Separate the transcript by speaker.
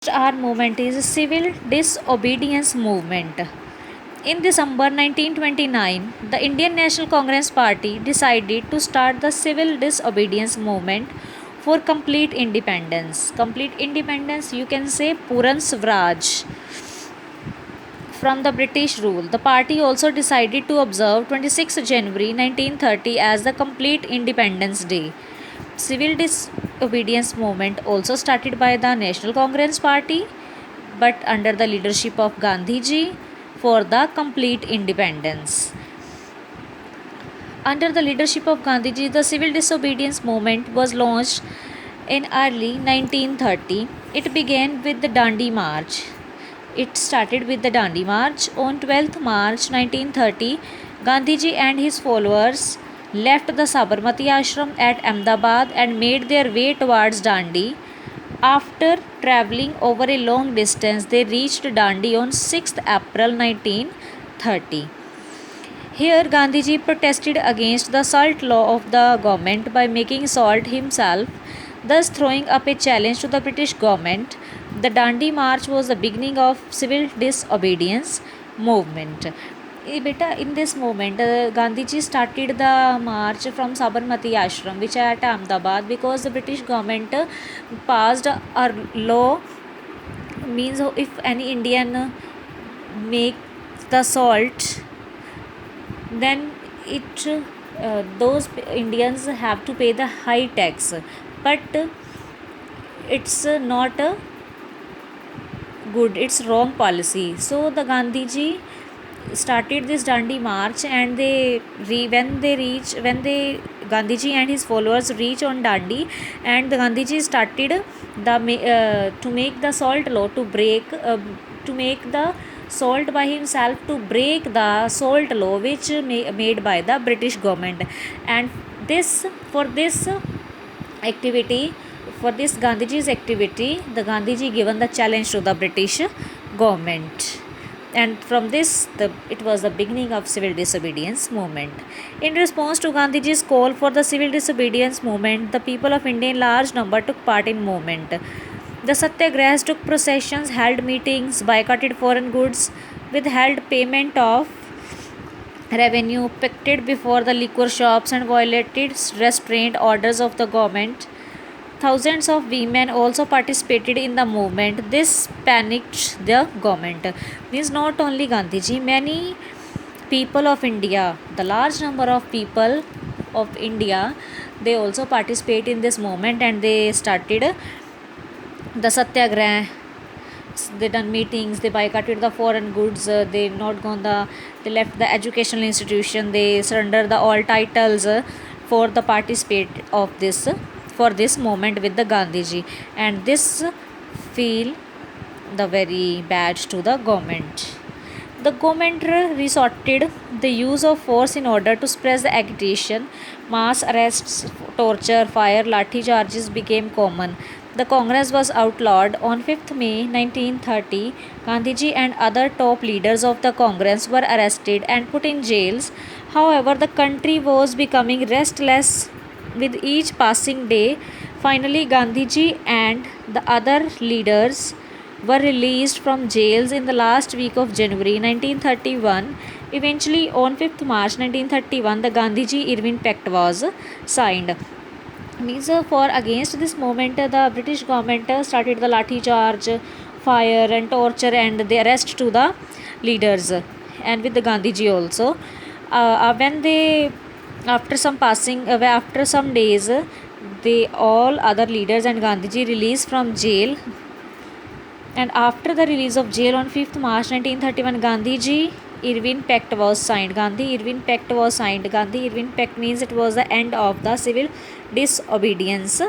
Speaker 1: Our movement is civil disobedience movement. In December 1929, the Indian National Congress Party decided to start the civil disobedience movement for complete independence. Complete independence, you can say Puran Swaraj from the British rule. The party also decided to observe 26 January 1930 as the complete Independence Day. Civil disobedience movement also started by the National Congress Party but under the leadership of Gandhi ji for the complete independence. Under the leadership of Gandhi ji, the civil disobedience movement was launched in early 1930. It began with the Dandi March. It started with the Dandi March. On 12th March 1930, Gandhiji and his followers left the Sabarmati ashram at Ahmedabad and made their way towards Dandi. After travelling over a long distance, they reached Dandi on 6th April 1930. Here, Gandhiji protested against the salt law of the government by making salt himself, thus throwing up a challenge to the British government. The Dandi March was the beginning of civil disobedience movement. Beta, in this movement, Gandhiji started the march from Sabarmati Ashram, which is at Ahmedabad, because the British government passed a law, means if any Indian make the salt, then it those Indians have to pay the high tax, but it's not good, it's wrong policy. So the Gandhiji started this Dandi march, and when they Gandhiji and his followers reach on Dandi, and the Gandhiji started to make the salt law to make the salt by himself, to break the salt law which made by the British government. And this for this activity for this Gandhiji's activity, the Gandhiji given the challenge to the British government, and from this it was the beginning of civil disobedience movement. In response to Gandhiji's call for the civil disobedience movement, the people of India in large number took part in movement. The satyagrahas took processions, held meetings, boycotted foreign goods, withheld payment of revenue, picketed before the liquor shops, and violated restraint orders of the government. Thousands of women also participated in the movement. This panicked the government. Means not only Gandhiji, many people of India, the large number of people of India, they also participate in this movement, and they started the satyagraha. They done meetings, they boycotted the foreign goods, they left the educational institution, they surrender the all titles for the participate of this for this moment with the Gandhiji, and this feel the very bad to the government. The government resorted the use of force in order to suppress the agitation. Mass arrests, torture, fire, lathi charges became common. The Congress was outlawed. On 5th May 1930, Gandhiji and other top leaders of the Congress were arrested and put in jails. However, the country was becoming restless with each passing day. Finally, Gandhiji and the other leaders were released from jails in the last week of January 1931. Eventually, on 5th March 1931, the Gandhiji-Irvine Pact was signed. Means for against this movement, the British government started the lathi charge, fire and torture, and the arrest to the leaders, and with the Gandhiji also. When they after some days, they all other leaders and Gandhiji released from jail. And after the release of jail on 5th March 1931, Gandhiji Irvine Pact was signed. Gandhi Irvine Pact was signed. Gandhi Irvine Pact means it was the end of the civil disobedience